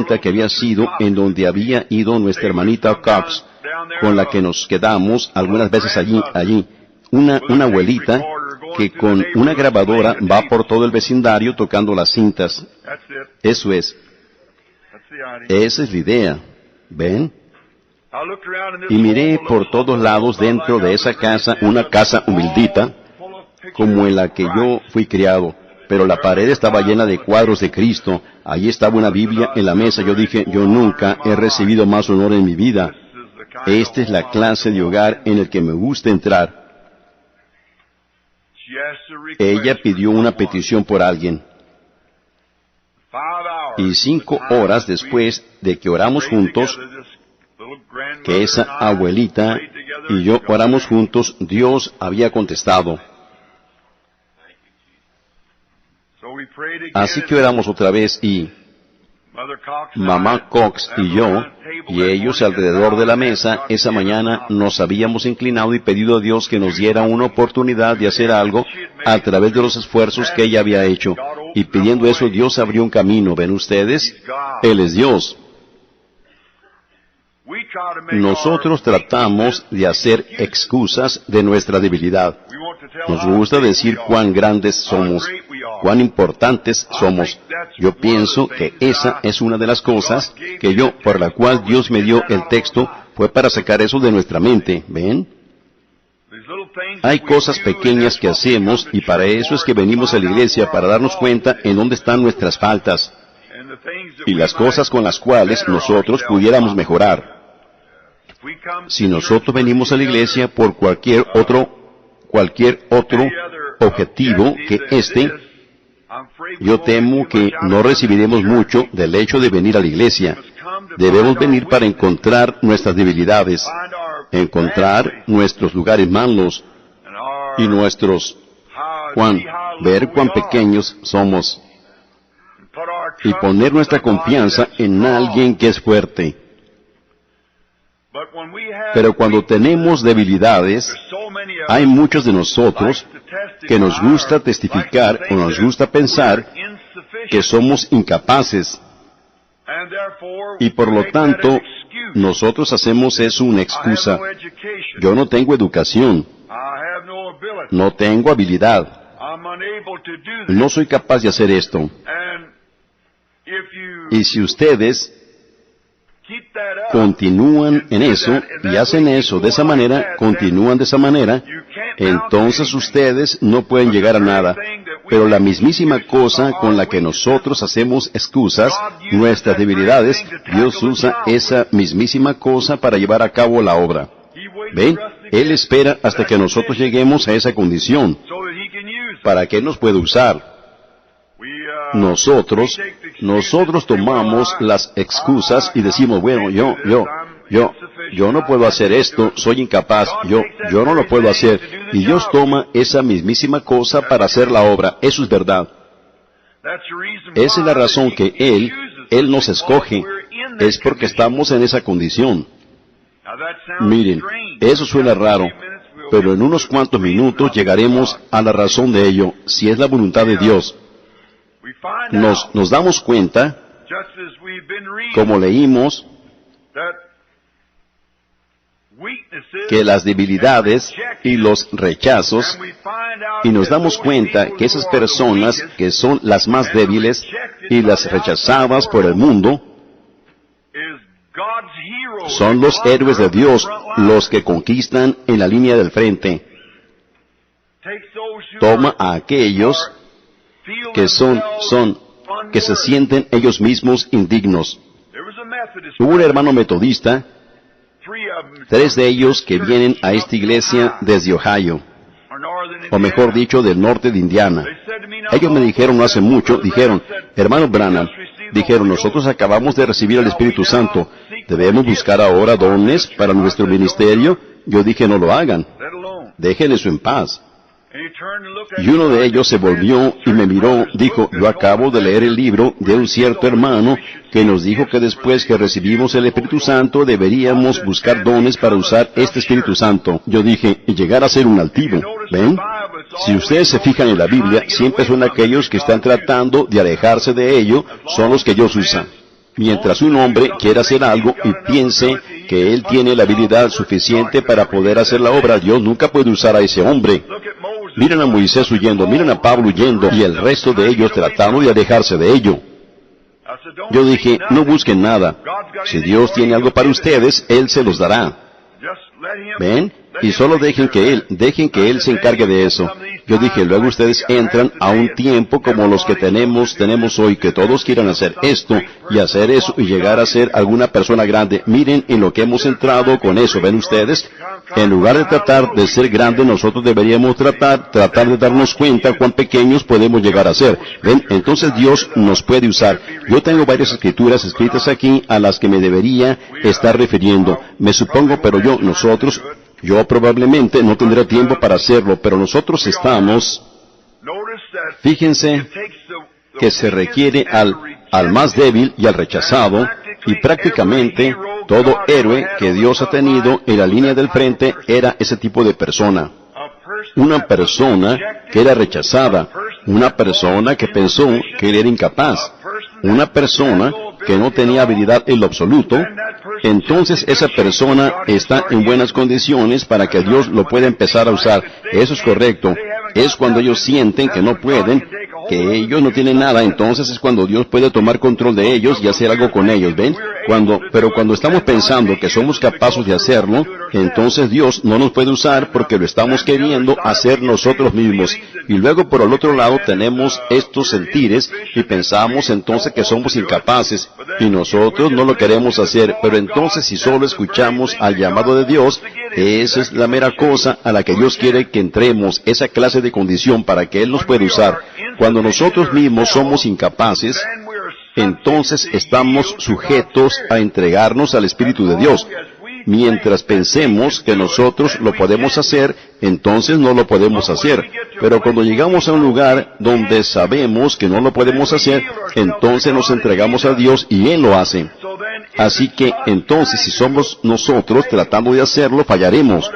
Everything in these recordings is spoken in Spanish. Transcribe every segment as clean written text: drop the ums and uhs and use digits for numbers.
cuenta que había sido en donde había ido nuestra hermanita Cox, con la que nos quedamos algunas veces allí. Una abuelita que con una grabadora va por todo el vecindario tocando las cintas. Eso es. Esa es la idea. ¿Ven? Y miré por todos lados dentro de esa casa, una casa humildita, como en la que yo fui criado. Pero la pared estaba llena de cuadros de Cristo. Allí estaba una Biblia en la mesa. Yo dije, yo nunca he recibido más honor en mi vida. Esta es la clase de hogar en el que me gusta entrar. Ella pidió una petición por alguien. Y 5 horas después de que oramos juntos, que esa abuelita y yo oramos juntos, Dios había contestado. Así que oramos otra vez y Mamá Cox y yo, y ellos alrededor de la mesa, esa mañana nos habíamos inclinado y pedido a Dios que nos diera una oportunidad de hacer algo a través de los esfuerzos que ella había hecho. Y pidiendo eso, Dios abrió un camino. ¿Ven ustedes? Él es Dios. Nosotros tratamos de hacer excusas de nuestra debilidad. Nos gusta decir cuán grandes somos, cuán importantes somos. Yo pienso que esa es una de las cosas por la cual Dios me dio el texto, fue para sacar eso de nuestra mente. ¿Ven? Hay cosas pequeñas que hacemos y para eso es que venimos a la iglesia, para darnos cuenta en dónde están nuestras faltas y las cosas con las cuales nosotros pudiéramos mejorar. Si nosotros venimos a la iglesia por cualquier otro objetivo que yo temo que no recibiremos mucho del hecho de venir a la iglesia. Debemos venir para encontrar nuestras debilidades, encontrar nuestros lugares malos y ver cuán pequeños somos y poner nuestra confianza en alguien que es fuerte. Pero cuando tenemos debilidades, hay muchos de nosotros que nos gusta testificar o nos gusta pensar que somos incapaces. Y por lo tanto, nosotros hacemos eso una excusa. Yo no tengo educación. No tengo habilidad. No soy capaz de hacer esto. Y si ustedes continúan en eso y hacen eso de esa manera, continúan de esa manera, entonces ustedes no pueden llegar a nada. Pero la mismísima cosa con la que nosotros hacemos excusas, nuestras debilidades, Dios usa esa mismísima cosa para llevar a cabo la obra. ¿Ven? Él espera hasta que nosotros lleguemos a esa condición para que Él nos pueda usar. Nosotros tomamos las excusas y decimos, bueno, yo no puedo hacer esto, soy incapaz, yo no lo puedo hacer. Y Dios toma esa mismísima cosa para hacer la obra. Eso es verdad. Esa es la razón que Él nos escoge. Es porque estamos en esa condición. Miren, eso suena raro, pero en unos cuantos minutos llegaremos a la razón de ello, si es la voluntad de Dios. Nos damos cuenta, como leímos, que las debilidades y los rechazos, y nos damos cuenta que esas personas que son las más débiles y las rechazadas por el mundo, son los héroes de Dios, los que conquistan en la línea del frente. Toma a aquellos que que se sienten ellos mismos indignos. Hubo un hermano metodista, 3 de ellos que vienen a esta iglesia desde Ohio, o mejor dicho, del norte de Indiana. Ellos me dijeron no hace mucho, hermano Branham, nosotros acabamos de recibir al Espíritu Santo, ¿debemos buscar ahora dones para nuestro ministerio? Yo dije, no lo hagan, dejen eso en paz. Y uno de ellos se volvió y me miró, dijo, yo acabo de leer el libro de un cierto hermano que nos dijo que después que recibimos el Espíritu Santo deberíamos buscar dones para usar este Espíritu Santo. Yo dije, y llegar a ser un altivo. ¿Ven? Si ustedes se fijan en la Biblia, siempre son aquellos que están tratando de alejarse de ello, son los que Dios usa. Mientras un hombre quiera hacer algo y piense que él tiene la habilidad suficiente para poder hacer la obra, Dios nunca puede usar a ese hombre. Miren a Moisés huyendo, miren a Pablo huyendo, y el resto de ellos tratando de alejarse de ello. Yo dije, no busquen nada. Si Dios tiene algo para ustedes, Él se los dará. ¿Ven? Y solo dejen que Él se encargue de eso. Yo dije, luego ustedes entran a un tiempo como los que tenemos hoy, que todos quieran hacer esto y hacer eso y llegar a ser alguna persona grande. Miren en lo que hemos entrado con eso, ¿ven ustedes? En lugar de tratar de ser grandes, nosotros deberíamos tratar de darnos cuenta cuán pequeños podemos llegar a ser. ¿Ven? Entonces Dios nos puede usar. Yo tengo varias escrituras escritas aquí a las que me debería estar refiriendo. Me supongo, pero yo probablemente no tendré tiempo para hacerlo, pero nosotros estamos... Fíjense que se requiere al más débil y al rechazado, y prácticamente todo héroe que Dios ha tenido en la línea del frente era ese tipo de persona. Una persona que era rechazada, una persona que pensó que él era incapaz, una persona que no tenía habilidad en lo absoluto. Entonces esa persona está en buenas condiciones para que Dios lo pueda empezar a usar. Eso es correcto. Es cuando ellos sienten que no pueden, que ellos no tienen nada, entonces es cuando Dios puede tomar control de ellos y hacer algo con ellos, ¿ven? Pero cuando estamos pensando que somos capaces de hacerlo, entonces Dios no nos puede usar porque lo estamos queriendo hacer nosotros mismos. Y luego por el otro lado tenemos estos sentires y pensamos entonces que somos incapaces y nosotros no lo queremos hacer. Pero entonces si solo escuchamos al llamado de Dios, esa es la mera cosa a la que Dios quiere que entremos, esa clase de condición para que Él nos pueda usar. Cuando nosotros mismos somos incapaces, entonces estamos sujetos a entregarnos al Espíritu de Dios. Mientras pensemos que nosotros lo podemos hacer, entonces no lo podemos hacer. Pero cuando llegamos a un lugar donde sabemos que no lo podemos hacer, entonces nos entregamos a Dios y Él lo hace. Así que entonces si somos nosotros tratando de hacerlo, fallaremos.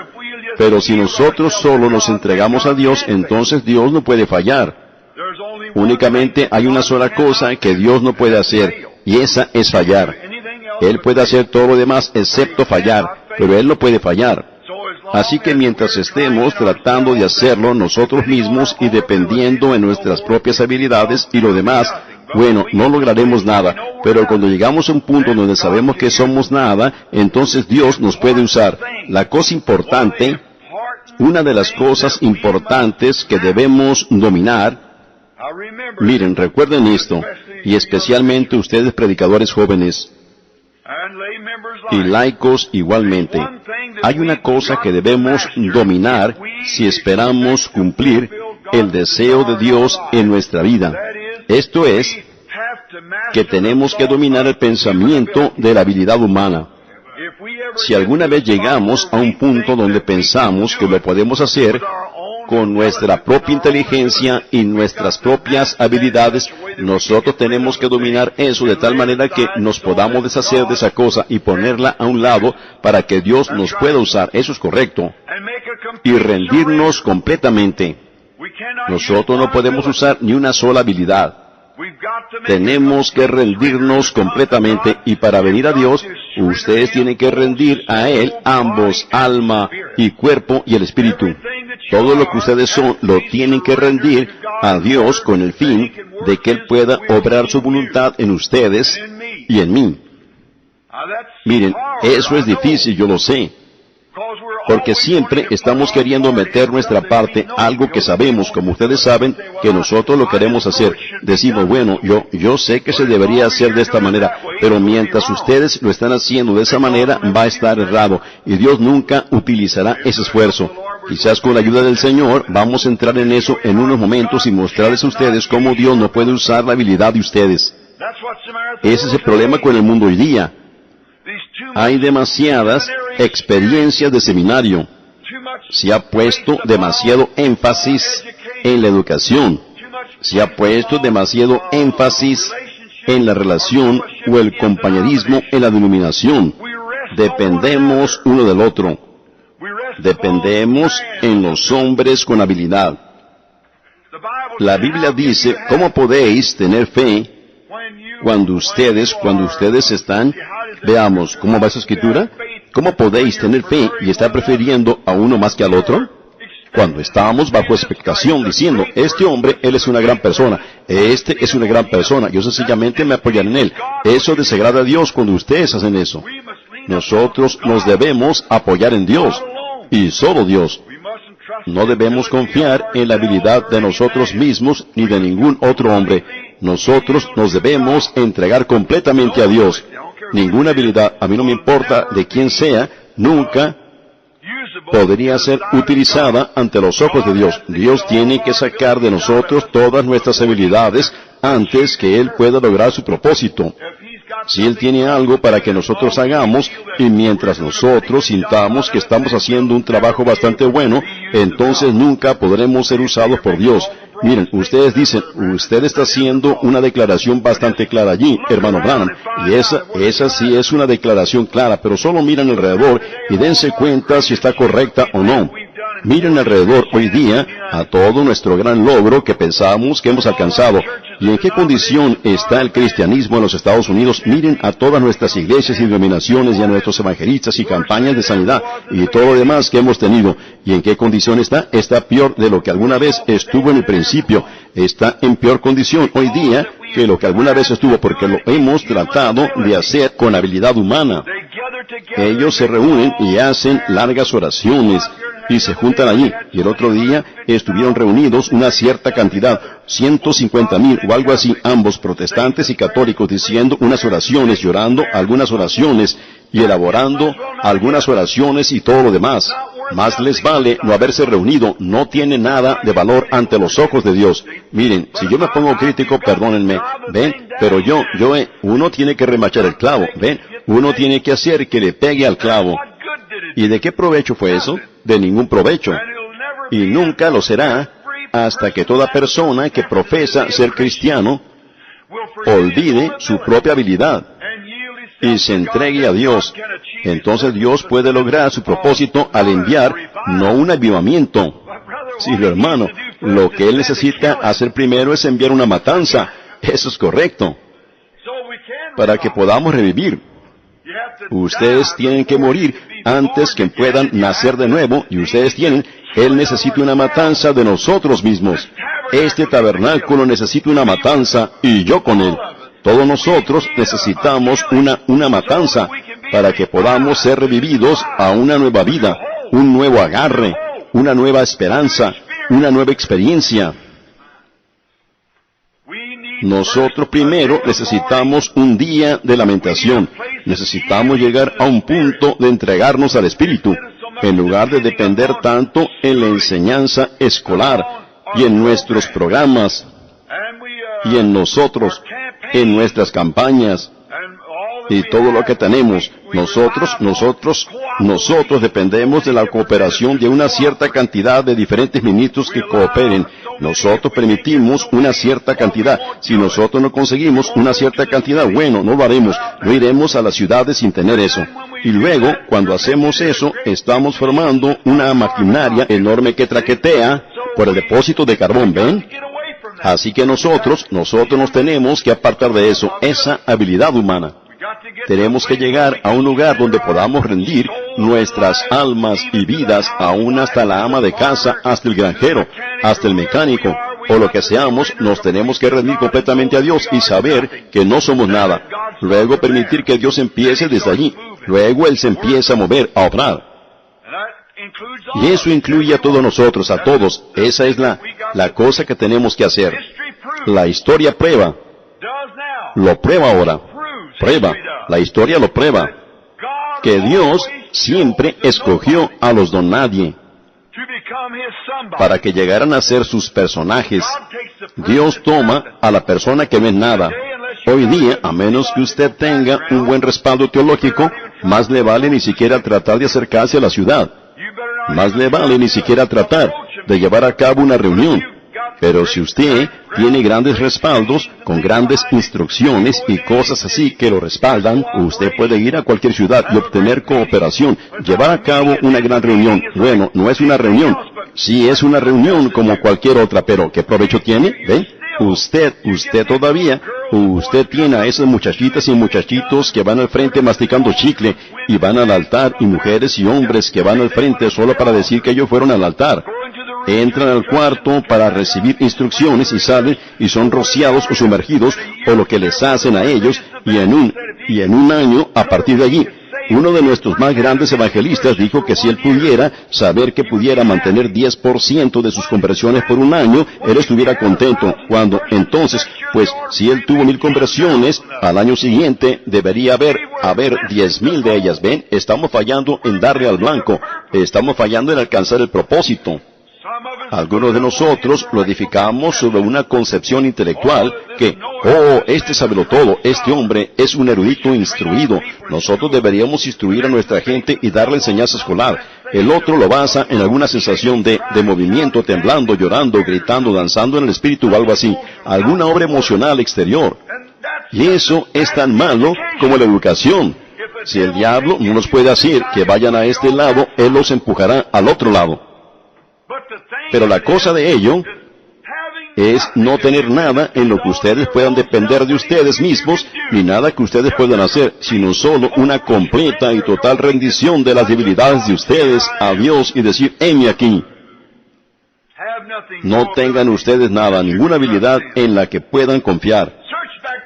Pero si nosotros solo nos entregamos a Dios, entonces Dios no puede fallar. Únicamente hay una sola cosa que Dios no puede hacer, y esa es fallar. Él puede hacer todo lo demás excepto fallar, pero Él no puede fallar. Así que mientras estemos tratando de hacerlo nosotros mismos y dependiendo en nuestras propias habilidades y lo demás, bueno, no lograremos nada. Pero cuando llegamos a un punto donde sabemos que somos nada, entonces Dios nos puede usar. La cosa importante, una de las cosas importantes que debemos dominar, miren, recuerden esto, y especialmente ustedes predicadores jóvenes, y laicos igualmente. Hay una cosa que debemos dominar si esperamos cumplir el deseo de Dios en nuestra vida. Esto es, que tenemos que dominar el pensamiento de la habilidad humana. Si alguna vez llegamos a un punto donde pensamos que lo podemos hacer con nuestra propia inteligencia y nuestras propias habilidades, nosotros tenemos que dominar eso de tal manera que nos podamos deshacer de esa cosa y ponerla a un lado para que Dios nos pueda usar. Eso es correcto. Y rendirnos completamente. Nosotros no podemos usar ni una sola habilidad. Tenemos que rendirnos completamente, y para venir a Dios, ustedes tienen que rendir a Él ambos, alma y cuerpo y el espíritu. Todo lo que ustedes son, lo tienen que rendir a Dios con el fin de que Él pueda obrar su voluntad en ustedes y en mí. Miren, eso es difícil, yo lo sé. Porque siempre estamos queriendo meter nuestra parte, algo que sabemos, como ustedes saben, que nosotros lo queremos hacer. Decimos, bueno, yo sé que se debería hacer de esta manera, pero mientras ustedes lo están haciendo de esa manera, va a estar errado, y Dios nunca utilizará ese esfuerzo. Quizás con la ayuda del Señor, vamos a entrar en eso en unos momentos y mostrarles a ustedes cómo Dios no puede usar la habilidad de ustedes. Ese es el problema con el mundo hoy día. Hay demasiadas experiencias de seminario. Se ha puesto demasiado énfasis en la educación. Se ha puesto demasiado énfasis en la relación o el compañerismo en la denominación. Dependemos uno del otro. Dependemos en los hombres con habilidad. La Biblia dice, ¿cómo podéis tener fe Cuando ustedes están, veamos, ¿cómo va esa escritura? ¿Cómo podéis tener fe y estar prefiriendo a uno más que al otro? Cuando estábamos bajo expectación diciendo, este hombre, él es una gran persona, este es una gran persona, yo sencillamente me apoyaré en él. Eso desagrada a Dios cuando ustedes hacen eso. Nosotros nos debemos apoyar en Dios, y solo Dios. No debemos confiar en la habilidad de nosotros mismos ni de ningún otro hombre. Nosotros nos debemos entregar completamente a Dios. Ninguna habilidad, a mí no me importa de quién sea, nunca podría ser utilizada ante los ojos de Dios. Dios tiene que sacar de nosotros todas nuestras habilidades antes que Él pueda lograr su propósito. Si Él tiene algo para que nosotros hagamos, y mientras nosotros sintamos que estamos haciendo un trabajo bastante bueno, entonces nunca podremos ser usados por Dios. Miren, ustedes dicen, usted está haciendo una declaración bastante clara allí, hermano Branham, y esa sí es una declaración clara, pero solo miren alrededor y dense cuenta si está correcta o no. Miren alrededor hoy día a todo nuestro gran logro que pensamos que hemos alcanzado. ¿Y en qué condición está el cristianismo en los Estados Unidos? Miren a todas nuestras iglesias y denominaciones y a nuestros evangelistas y campañas de sanidad y todo lo demás que hemos tenido. ¿Y en qué condición está? Está peor de lo que alguna vez estuvo en el principio. Está en peor condición hoy día que lo que alguna vez estuvo, porque lo hemos tratado de hacer con habilidad humana. Ellos se reúnen y hacen largas oraciones y se juntan allí, y el otro día estuvieron reunidos una cierta cantidad, 150,000 o algo así, ambos protestantes y católicos, diciendo unas oraciones, llorando algunas oraciones, y elaborando algunas oraciones y todo lo demás. Más les vale no haberse reunido, no tiene nada de valor ante los ojos de Dios. Miren, si yo me pongo crítico, perdónenme, ven, pero uno tiene que remachar el clavo, ven, uno tiene que hacer que le pegue al clavo. ¿Y de qué provecho fue eso? De ningún provecho. Y nunca lo será hasta que toda persona que profesa ser cristiano olvide su propia habilidad y se entregue a Dios. Entonces Dios puede lograr su propósito al enviar no un avivamiento. Sí, hermano, lo que Él necesita hacer primero es enviar una matanza. Eso es correcto. Para que podamos revivir. Ustedes tienen que morir antes que puedan nacer de nuevo, y Él necesita una matanza de nosotros mismos. Este tabernáculo necesita una matanza, y yo con él. Todos nosotros necesitamos una matanza para que podamos ser revividos a una nueva vida, un nuevo agarre, una nueva esperanza, una nueva experiencia. Nosotros primero necesitamos un día de lamentación. Necesitamos llegar a un punto de entregarnos al Espíritu, en lugar de depender tanto en la enseñanza escolar y en nuestros programas y en nosotros, en nuestras campañas y todo lo que tenemos. Nosotros dependemos de la cooperación de una cierta cantidad de diferentes ministros que cooperen. Nosotros permitimos una cierta cantidad. Si nosotros no conseguimos una cierta cantidad, bueno, no lo haremos. No iremos a las ciudades sin tener eso. Y luego, cuando hacemos eso, estamos formando una maquinaria enorme que traquetea por el depósito de carbón, ¿ven? Así que nosotros nos tenemos que apartar de eso, esa habilidad humana. Tenemos que llegar a un lugar donde podamos rendir nuestras almas y vidas, aún hasta la ama de casa, hasta el granjero, hasta el mecánico, o lo que seamos. Nos tenemos que rendir completamente a Dios y saber que no somos nada. Luego permitir que Dios empiece desde allí. Luego Él se empieza a mover, a obrar. Y eso incluye a todos nosotros, a todos. Esa es la cosa que tenemos que hacer. La historia prueba. Lo prueba ahora. Prueba. La historia lo prueba. Que Dios siempre escogió a los don nadie para que llegaran a ser sus personajes. Dios toma a la persona que no es nada. Hoy día, a menos que usted tenga un buen respaldo teológico, más le vale ni siquiera tratar de acercarse a la ciudad. Más le vale ni siquiera tratar de llevar a cabo una reunión. Pero si usted tiene grandes respaldos, con grandes instrucciones y cosas así que lo respaldan, usted puede ir a cualquier ciudad y obtener cooperación, llevar a cabo una gran reunión. Bueno, no es una reunión. Sí es una reunión como cualquier otra, pero ¿qué provecho tiene? ¿Ven? Usted todavía, usted tiene a esas muchachitas y muchachitos que van al frente masticando chicle y van al altar, y mujeres y hombres que van al frente solo para decir que ellos fueron al altar. Entran al cuarto para recibir instrucciones y salen y son rociados o sumergidos por lo que les hacen a ellos, y en un año, a partir de allí, uno de nuestros más grandes evangelistas dijo que si él pudiera saber que pudiera mantener 10% de sus conversiones por un año, él estuviera contento. Cuando entonces, pues, si él tuvo 1,000 conversiones, al año siguiente debería haber 10,000 de ellas. ¿Ven? Estamos fallando en darle al blanco. Estamos fallando en alcanzar el propósito. Algunos de nosotros lo edificamos sobre una concepción intelectual que, este sábelo todo, este hombre es un erudito instruido. Nosotros deberíamos instruir a nuestra gente y darle enseñanza escolar. El otro lo basa en alguna sensación de movimiento, temblando, llorando, gritando, danzando en el espíritu o algo así. Alguna obra emocional exterior. Y eso es tan malo como la educación. Si el diablo no nos puede decir que vayan a este lado, él los empujará al otro lado. Pero la cosa de ello es no tener nada en lo que ustedes puedan depender de ustedes mismos, ni nada que ustedes puedan hacer, sino solo una completa y total rendición de las debilidades de ustedes a Dios y decir, heme aquí. No tengan ustedes nada, ninguna habilidad en la que puedan confiar.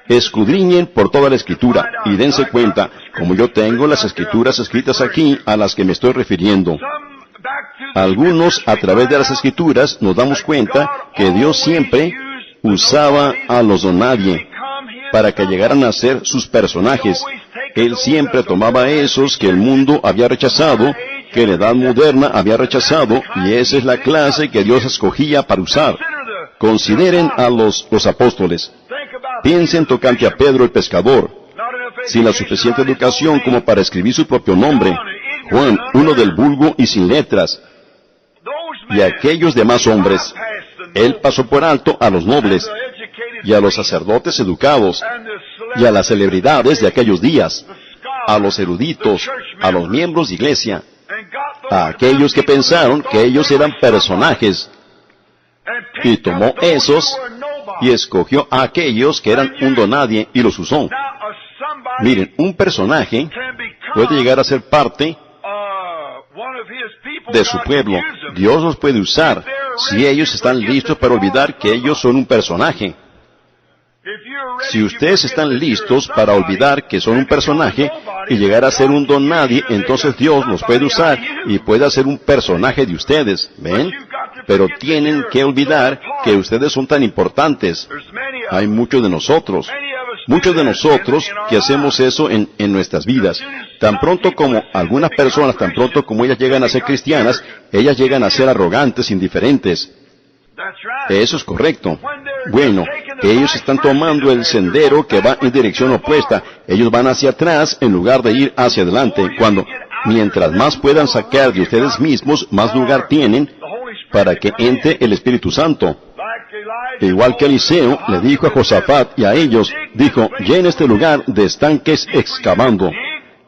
Escudriñen por toda la Escritura y dense cuenta, como yo tengo las Escrituras escritas aquí a las que me estoy refiriendo. Algunos, a través de las Escrituras, nos damos cuenta que Dios siempre usaba a los donadie para que llegaran a ser sus personajes. Él siempre tomaba a esos que el mundo había rechazado, que la edad moderna había rechazado, y esa es la clase que Dios escogía para usar. Consideren a los apóstoles. Piensen tocante a Pedro el pescador, sin la suficiente educación como para escribir su propio nombre. Juan, uno del vulgo y sin letras. Y aquellos demás hombres, él pasó por alto a los nobles, y a los sacerdotes educados, y a las celebridades de aquellos días, a los eruditos, a los miembros de iglesia, a aquellos que pensaron que ellos eran personajes, y tomó esos, y escogió a aquellos que eran un donadie, y los usó. Miren, un personaje puede llegar a ser parte de su pueblo. Dios los puede usar si ellos están listos para olvidar que ellos son un personaje. Si ustedes están listos para olvidar que son un personaje y llegar a ser un don nadie, entonces Dios los puede usar y puede hacer un personaje de ustedes. ¿Ven? Pero tienen que olvidar que ustedes son tan importantes. Hay muchos de nosotros que hacemos eso en nuestras vidas. Tan pronto como algunas personas, tan pronto como ellas llegan a ser cristianas, ellas llegan a ser arrogantes, indiferentes. Eso es correcto. Bueno, ellos están tomando el sendero que va en dirección opuesta. Ellos van hacia atrás en lugar de ir hacia adelante. Mientras más puedan sacar de ustedes mismos, más lugar tienen para que entre el Espíritu Santo. Igual que Eliseo le dijo a Josafat y a ellos, dijo, llena este lugar de estanques excavando.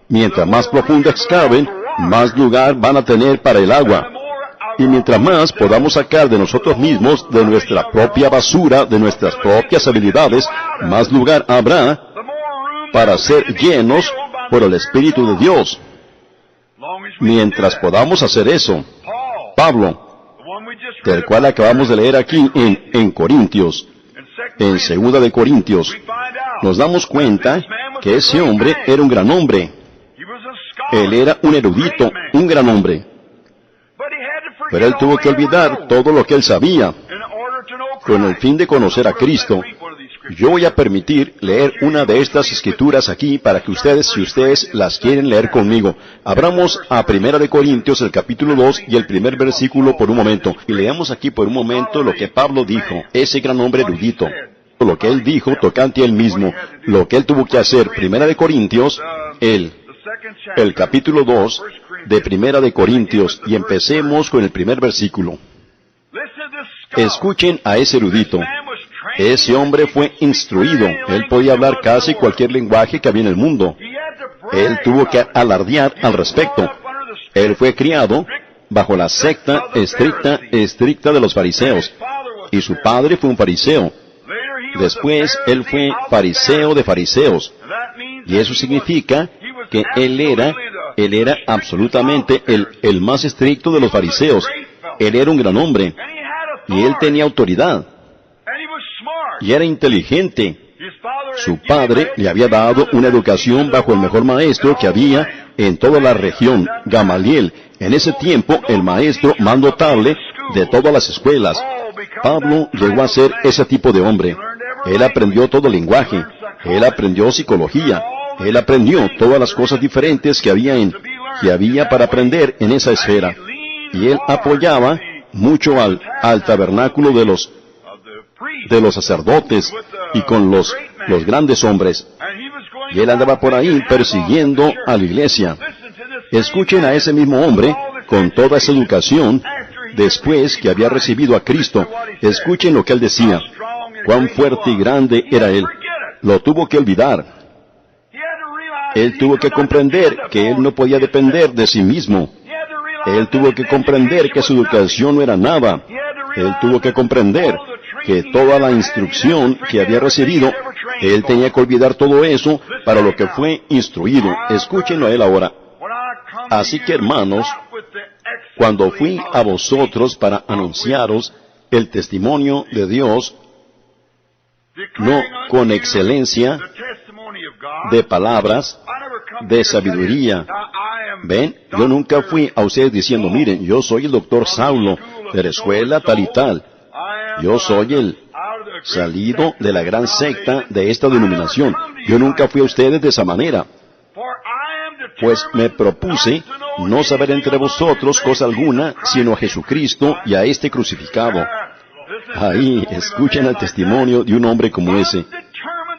Mientras más profundo excaven, más lugar van a tener para el agua. Y mientras más podamos sacar de nosotros mismos, de nuestra propia basura, de nuestras propias habilidades, más lugar habrá para ser llenos por el Espíritu de Dios. Mientras podamos hacer eso, Pablo, del cual acabamos de leer aquí en Corintios, en 2 de Corintios, nos damos cuenta que ese hombre era un gran hombre. Él era un erudito, un gran hombre. Pero él tuvo que olvidar todo lo que él sabía, con el fin de conocer a Cristo. Yo voy a permitir leer una de estas escrituras aquí para que ustedes, si ustedes las quieren leer conmigo, abramos a 1 de Corintios, el capítulo 2 y el primer versículo por un momento. Y leamos aquí por un momento lo que Pablo dijo, ese gran hombre erudito. Lo que él dijo tocante a él mismo, lo que él tuvo que hacer. 1 de Corintios, el capítulo 2 de 1 de Corintios, y empecemos con el primer versículo. Escuchen a ese erudito. Ese hombre fue instruido. Él podía hablar casi cualquier lenguaje que había en el mundo. Él tuvo que alardear al respecto. Él fue criado bajo la secta estricta de los fariseos. Y su padre fue un fariseo. Después, él fue fariseo de fariseos. Y eso significa que él era absolutamente el más estricto de los fariseos. Él era un gran hombre. Y él tenía autoridad. Y era inteligente. Su padre le había dado una educación bajo el mejor maestro que había en toda la región, Gamaliel. En ese tiempo, el maestro más notable de todas las escuelas. Pablo llegó a ser ese tipo de hombre. Él aprendió todo el lenguaje. Él aprendió psicología. Él aprendió todas las cosas diferentes que había para aprender en esa esfera. Y él apoyaba mucho al tabernáculo de los sacerdotes y con los grandes hombres. Y él andaba por ahí persiguiendo a la iglesia. Escuchen a ese mismo hombre con toda esa educación después que había recibido a Cristo. Escuchen lo que él decía. Cuán fuerte y grande era él. Lo tuvo que olvidar. Él tuvo que comprender que él no podía depender de sí mismo. Él tuvo que comprender que su educación no era nada. Él tuvo que comprender que toda la instrucción que había recibido, él tenía que olvidar todo eso para lo que fue instruido. Escúchenlo a él ahora. Así que, hermanos, cuando fui a vosotros para anunciaros el testimonio de Dios, no con excelencia de palabras, de sabiduría. ¿Ven? Yo nunca fui a ustedes diciendo, miren, yo soy el doctor Saulo, de la escuela tal y tal. Yo soy el salido de la gran secta de esta denominación. Yo nunca fui a ustedes de esa manera. Pues me propuse no saber entre vosotros cosa alguna, sino a Jesucristo y a este crucificado. Ahí, escuchen el testimonio de un hombre como ese.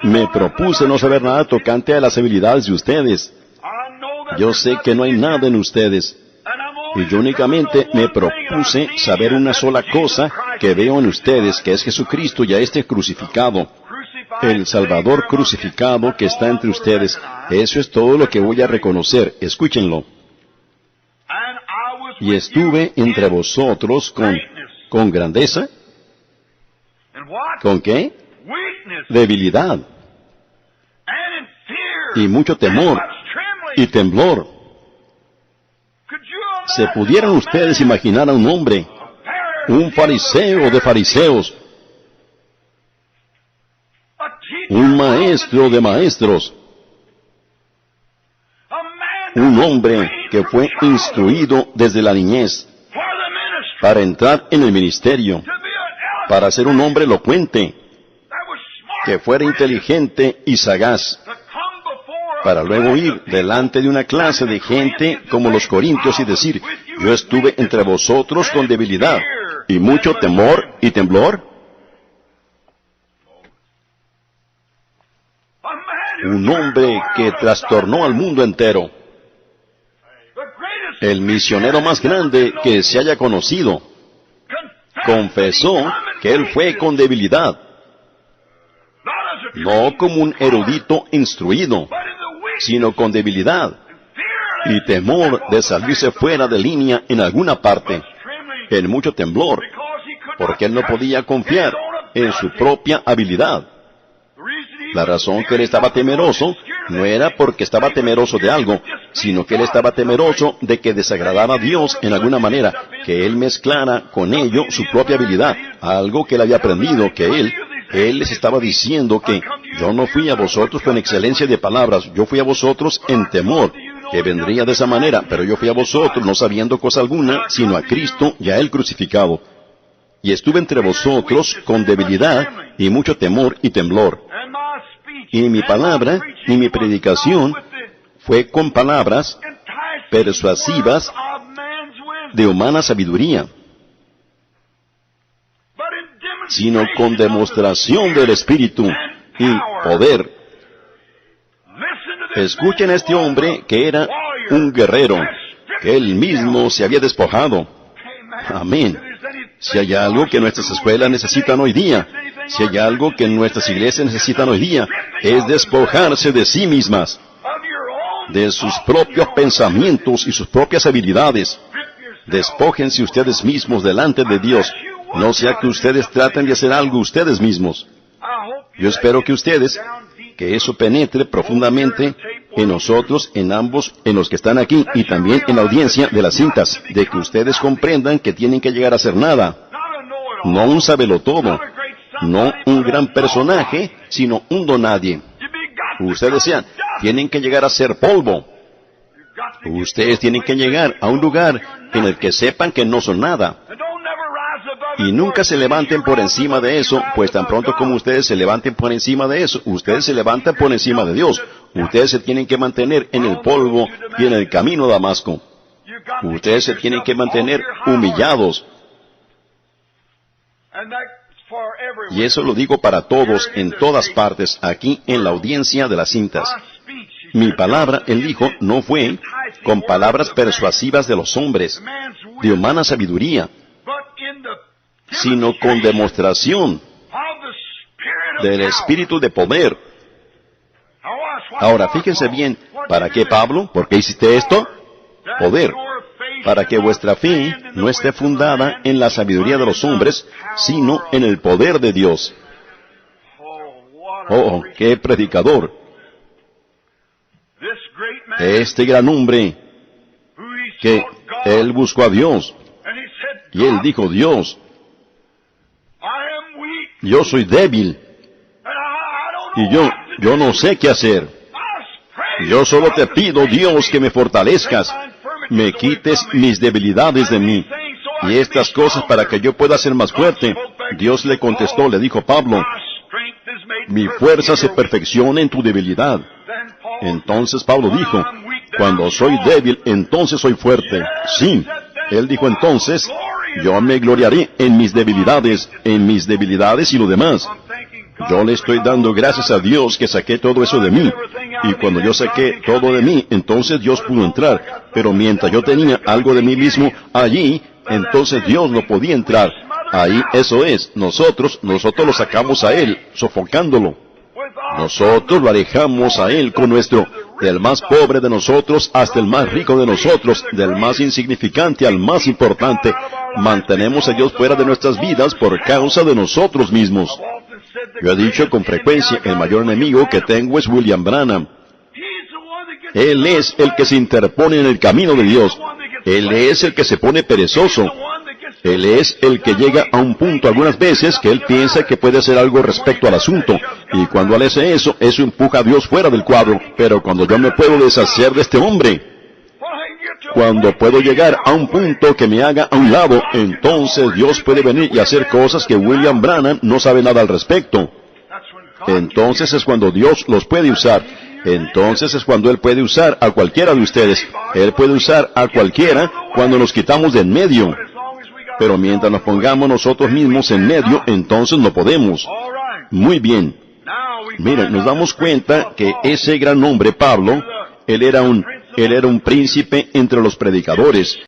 Me propuse no saber nada tocante a las habilidades de ustedes. Yo sé que no hay nada en ustedes. Y yo únicamente me propuse saber una sola cosa que veo en ustedes, que es Jesucristo y a este crucificado. El Salvador crucificado que está entre ustedes. Eso es todo lo que voy a reconocer. Escúchenlo. Y estuve entre vosotros con grandeza. ¿Con qué? Debilidad. Y mucho temor. Y temblor. ¿Se pudieran ustedes imaginar a un hombre, un fariseo de fariseos, un maestro de maestros, un hombre que fue instruido desde la niñez para entrar en el ministerio, para ser un hombre elocuente, que fuera inteligente y sagaz, para luego ir delante de una clase de gente como los corintios y decir, yo estuve entre vosotros con debilidad y mucho temor y temblor? Un hombre que trastornó al mundo entero. El misionero más grande que se haya conocido confesó que él fue con debilidad, no como un erudito instruido, sino con debilidad y temor de salirse fuera de línea en alguna parte, en mucho temblor, porque él no podía confiar en su propia habilidad. La razón que él estaba temeroso no era porque estaba temeroso de algo, sino que él estaba temeroso de que desagradara a Dios en alguna manera, que él mezclara con ello su propia habilidad, algo que él había aprendido, que él les estaba diciendo que yo no fui a vosotros con excelencia de palabras, yo fui a vosotros en temor, que vendría de esa manera, pero yo fui a vosotros no sabiendo cosa alguna, sino a Cristo y a él crucificado. Y estuve entre vosotros con debilidad y mucho temor y temblor. Y mi palabra y mi predicación fue con palabras persuasivas de humana sabiduría, sino con demostración del Espíritu y poder. Escuchen a este hombre que era un guerrero, que él mismo se había despojado. Amén. Si hay algo que nuestras escuelas necesitan hoy día, si hay algo que nuestras iglesias necesitan hoy día, es despojarse de sí mismas, de sus propios pensamientos y sus propias habilidades. Despójense ustedes mismos delante de Dios. No sea que ustedes traten de hacer algo ustedes mismos. Yo espero que ustedes, que eso penetre profundamente en nosotros, en ambos, en los que están aquí y también en la audiencia de las cintas, de que ustedes comprendan que tienen que llegar a ser nada. No un sabelotodo, no un gran personaje, sino un donadie. Ustedes decían, tienen que llegar a ser polvo. Ustedes tienen que llegar a un lugar en el que sepan que no son nada. Y nunca se levanten por encima de eso, pues tan pronto como ustedes se levanten por encima de eso, ustedes se levantan por encima de Dios. Ustedes se tienen que mantener en el polvo y en el camino a Damasco. Ustedes se tienen que mantener humillados. Y eso lo digo para todos, en todas partes, aquí en la audiencia de las cintas. Mi palabra, él dijo, no fue con palabras persuasivas de los hombres, de humana sabiduría, sino con demostración del Espíritu de poder. Ahora, fíjense bien, ¿para qué, Pablo? ¿Por qué hiciste esto? Poder. Para que vuestra fe no esté fundada en la sabiduría de los hombres, sino en el poder de Dios. Oh, qué predicador. Este gran hombre, que él buscó a Dios, y él dijo, Dios, yo soy débil, y yo no sé qué hacer. Yo solo te pido, Dios, que me fortalezcas, me quites mis debilidades de mí, y estas cosas para que yo pueda ser más fuerte. Dios le contestó, le dijo Pablo, mi fuerza se perfecciona en tu debilidad. Entonces Pablo dijo, cuando soy débil, entonces soy fuerte. Sí, él dijo entonces, yo me gloriaré en mis debilidades y lo demás. Yo le estoy dando gracias a Dios que saqué todo eso de mí. Y cuando yo saqué todo de mí, entonces Dios pudo entrar. Pero mientras yo tenía algo de mí mismo allí, entonces Dios no podía entrar. Ahí eso es, nosotros lo sacamos a Él, sofocándolo. Nosotros lo alejamos a Él con nuestro, del más pobre de nosotros hasta el más rico de nosotros, del más insignificante al más importante. Mantenemos a Dios fuera de nuestras vidas por causa de nosotros mismos. Yo he dicho con frecuencia, el mayor enemigo que tengo es William Branham. Él es el que se interpone en el camino de Dios. Él es el que se pone perezoso. Él es el que llega a un punto algunas veces que él piensa que puede hacer algo respecto al asunto. Y cuando él hace eso, eso empuja a Dios fuera del cuadro. Pero cuando yo me puedo deshacer de este hombre, cuando puedo llegar a un punto que me haga a un lado, entonces Dios puede venir y hacer cosas que William Branham no sabe nada al respecto. Entonces es cuando Dios los puede usar. Entonces es cuando Él puede usar a cualquiera de ustedes. Él puede usar a cualquiera cuando nos quitamos de en medio. Pero mientras nos pongamos nosotros mismos en medio, entonces no podemos. Muy bien. Miren, nos damos cuenta que ese gran hombre, Pablo, él era un príncipe entre los predicadores.